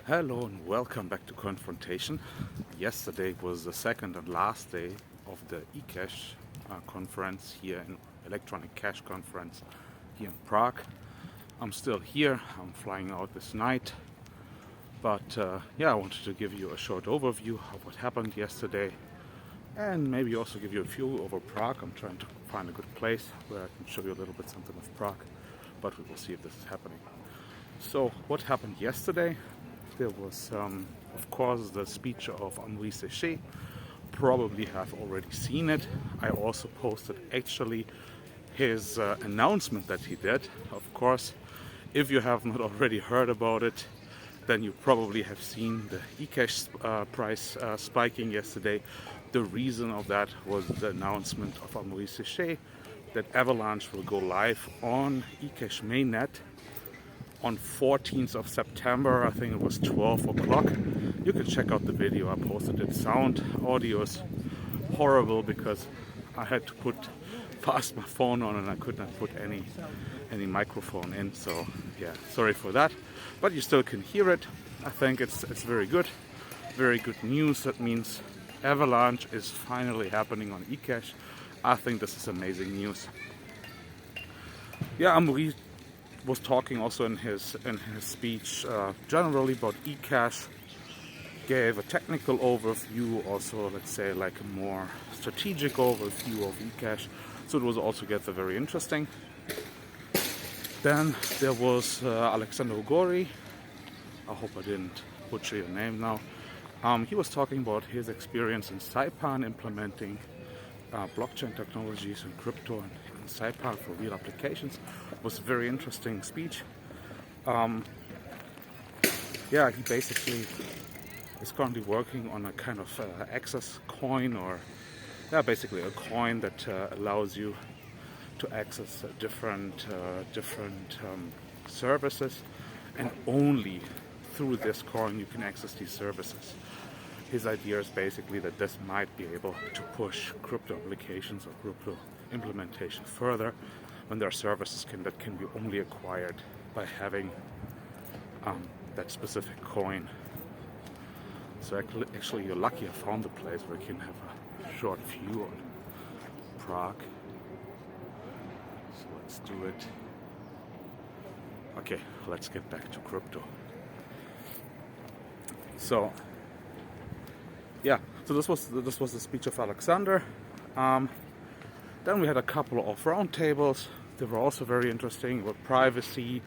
Hello and welcome back to Confrontation. Yesterday was the second and last day of the eCash conference here in Electronic Cash Conference here in Prague. I'm still here. I'm flying out this night. But I wanted to give you a short overview of what happened yesterday and maybe also give you a view over Prague. I'm trying to find a good place where I can show you a little bit something of Prague, but we will see if this is happening. So what happened yesterday? There was, of course, the speech of Amaury Sechet. Probably have already seen it. I also posted actually his announcement that he did. Of course, if you have not already heard about it, then you probably have seen the eCash price spiking yesterday. The reason of that was the announcement of Amaury Sechet that Avalanche will go live on eCash mainnet on 14th of September. I think it was 12 o'clock. You can check out the video. I posted it. Audio is horrible because I had to pass my phone on and I could not put any microphone in. So yeah, sorry for that. But you still can hear it. I think it's very good. Very good news. That means Avalanche is finally happening on eCash. I think this is amazing news. Yeah, Amaury was talking also in his speech generally about eCash, gave a technical overview, also let's say like a more strategic overview of eCash. So it was altogether very interesting. Then there was Alexander Gori. I hope I didn't butcher your name now. He was talking about his experience in Saipan implementing blockchain technologies and crypto and Saipan for real applications. It was a very interesting speech. He basically is currently working on a kind of access coin, or basically a coin that allows you to access different services, and only through this coin you can access these services. His idea is basically that this might be able to push crypto applications or crypto implementation further when there are services that can be only acquired by having that specific coin. So actually you're lucky I found a place where you can have a short view on Prague. So let's do it. Okay, let's get back to crypto. So this was the speech of Alexander. Then we had a couple of roundtables. They were also very interesting about privacy.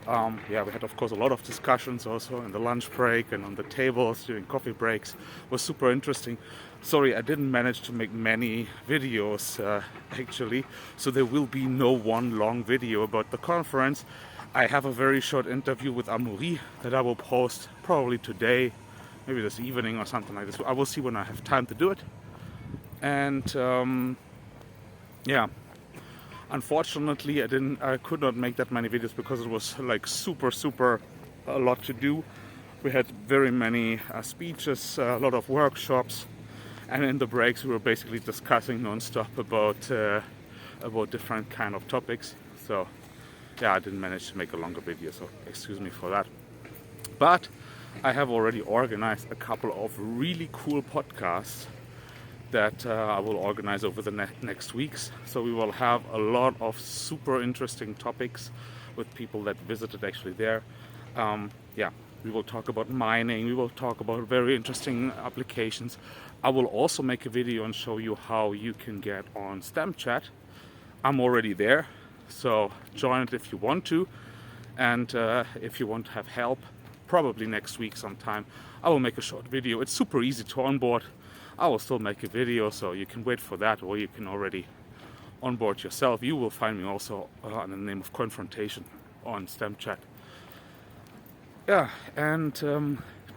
We had of course a lot of discussions also in the lunch break and on the tables during coffee breaks. It was super interesting. Sorry, I didn't manage to make many videos actually, so there will be no one long video about the conference. I have a very short interview with Amaury that I will post probably today, maybe this evening or something like this. I will see when I have time to do it. And unfortunately I could not make that many videos because it was like super a lot to do. We had very many speeches, a lot of workshops, and in the breaks we were basically discussing non-stop about different kind of topics. So I didn't manage to make a longer video, so excuse me for that. But I have already organized a couple of really cool podcasts that I will organize over the next weeks. So we will have a lot of super interesting topics with people that visited actually there. We will talk about mining. We will talk about very interesting applications. I will also make a video and show you how you can get on StemChat. I'm already there, so join it if you want to. And if you want to have help, probably next week sometime, I will make a short video. It's super easy to onboard. I will still make a video, so you can wait for that, or you can already onboard yourself. You will find me also under the name of Confrontation on StemChat.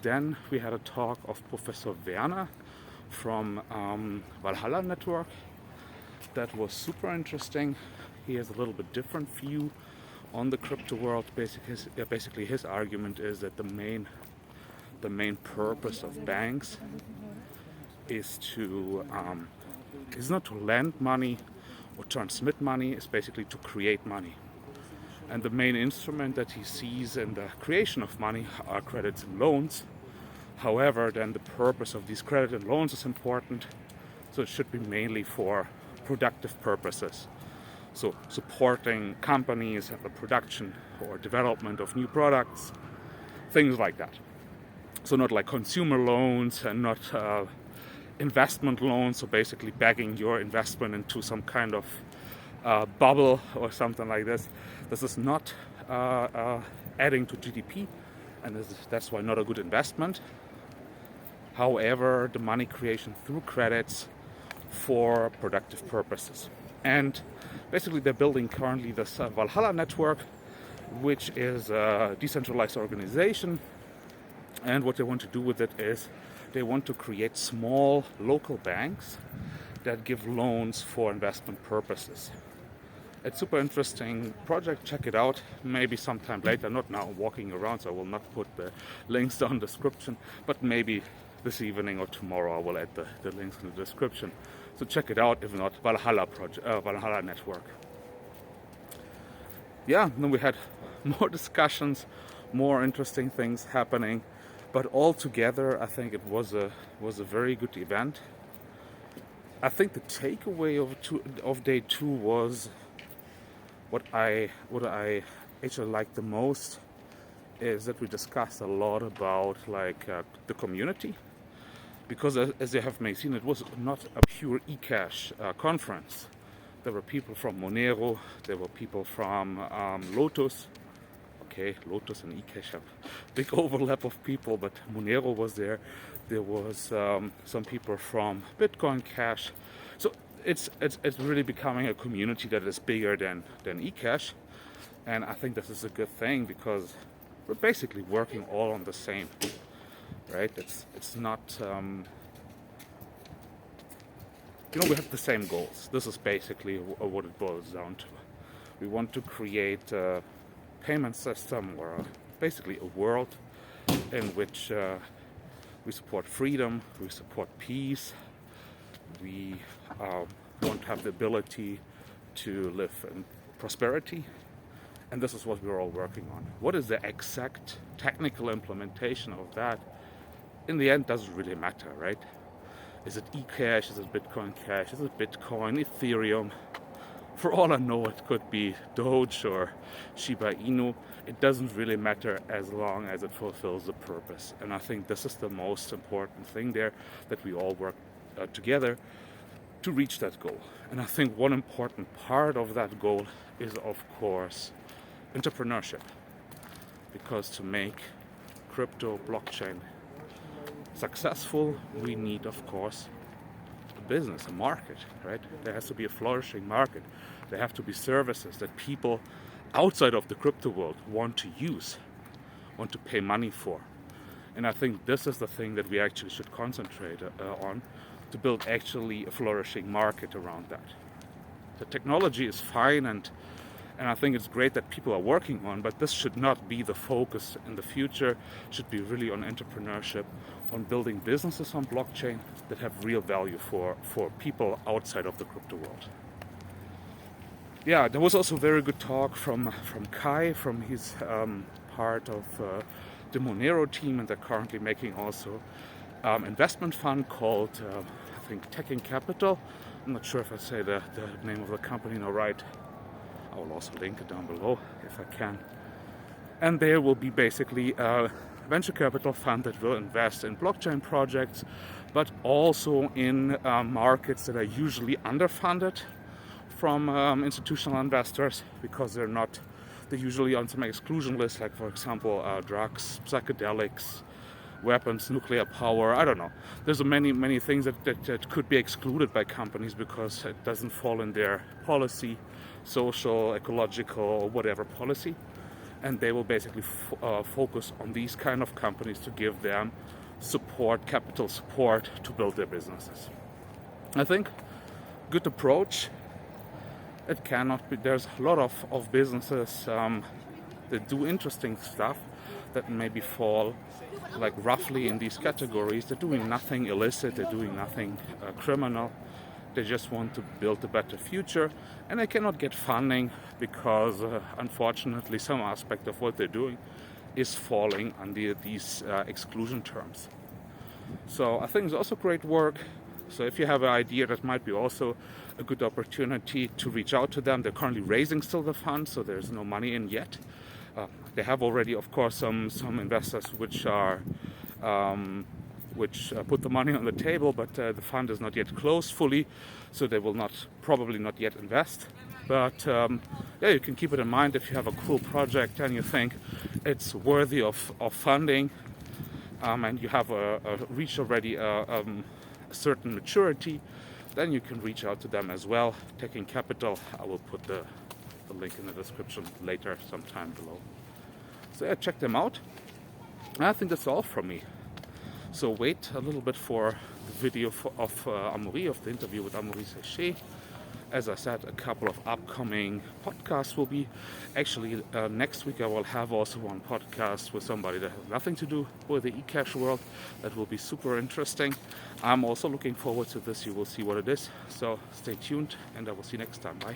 Then we had a talk of Professor Werner from Valhalla Network. That was super interesting. He has a little bit different view on the crypto world. Basically his argument is that the main purpose of banks is not to lend money or transmit money, it's basically to create money. And the main instrument that he sees in the creation of money are credits and loans. However, then the purpose of these credit and loans is important. So it should be mainly for productive purposes. So supporting companies and the production or development of new products, things like that. So not like consumer loans and not investment loans, so basically bagging your investment into some kind of bubble or something like this. This is not adding to GDP, and that's why not a good investment. However, the money creation through credits for productive purposes. And basically they're building currently this Valhalla network, which is a decentralized organization. And what they want to do with it is they want to create small local banks that give loans for investment purposes. It's a super interesting project. Check it out. Maybe sometime later, not now walking around, so I will not put the links down in the description, but maybe this evening or tomorrow I will add the links in the description. So check it out, if not, Valhalla network. Yeah, then we had more discussions, more interesting things happening. But altogether, I think it was a very good event. I think the takeaway of day 2 was what I actually liked the most is that we discussed a lot about the community, because as you have maybe seen, it was not a pure eCash conference. There were people from Monero, there were people from Lotus. Okay, Lotus and eCash have big overlap of people, but Monero was there. There was some people from Bitcoin Cash. So it's really becoming a community that is bigger than eCash, and I think this is a good thing because we're basically working all on the same, right? It's not we have the same goals. This is basically what it boils down to. We want to create payment system or basically a world in which we support freedom, we support peace, we want to have the ability to live in prosperity, and this is what we're all working on. What is the exact technical implementation of that? In the end, doesn't really matter, right? Is it eCash? Is it Bitcoin Cash? Is it Bitcoin, Ethereum? For all I know, it could be Doge or Shiba Inu. It doesn't really matter as long as it fulfills the purpose. And I think this is the most important thing there, that we all work together to reach that goal. And I think one important part of that goal is, of course, entrepreneurship. Because to make crypto blockchain successful, we need, of course, business, a market, right? There has to be a flourishing market. There have to be services that people outside of the crypto world want to use, want to pay money for. And I think this is the thing that we actually should concentrate on, to build actually a flourishing market around that. The technology is fine, and I think it's great that people are working on, but this should not be the focus in the future. It should be really on entrepreneurship, on building businesses on blockchain that have real value for people outside of the crypto world. Yeah, there was also a very good talk from Kai, from his part of the Monero team, and they're currently making also investment fund called, I think, Tech and Capital. I'm not sure if I say the name of the company now right. I will also link it down below if I can. And there will be basically a venture capital fund that will invest in blockchain projects, but also in markets that are usually underfunded from institutional investors, because they're usually on some exclusion lists, like for example drugs, psychedelics, weapons, nuclear power. I don't know. There's many things that could be excluded by companies because it doesn't fall in their policy, social, ecological, whatever policy. And they will basically focus on these kind of companies to give them support, capital support, to build their businesses. I think good approach. It cannot be. There's a lot of businesses that do interesting stuff that maybe fall roughly in these categories. They're doing nothing illicit, they're doing nothing criminal, They just want to build a better future, and they cannot get funding because unfortunately some aspect of what they're doing is falling under these exclusion terms. So I think it's also great work. So if you have an idea, that might be also a good opportunity to reach out to them. They're currently raising still the fund, so there's no money in yet. They have already, of course, some investors which put the money on the table, but the fund is not yet closed fully, so they will probably not yet invest. But yeah, you can keep it in mind if you have a cool project and you think it's worthy of funding, and you have reached already a certain maturity, then you can reach out to them as well. Taking Capital, I will put the link in the description later, sometime below. So yeah, check them out. I think that's all from me. So wait a little bit for the video of Amaury, of the interview with Amaury Sechet. As I said, a couple of upcoming podcasts will be. Actually, next week I will have also one podcast with somebody that has nothing to do with the eCash world. That will be super interesting. I'm also looking forward to this. You will see what it is. So stay tuned, and I will see you next time. Bye.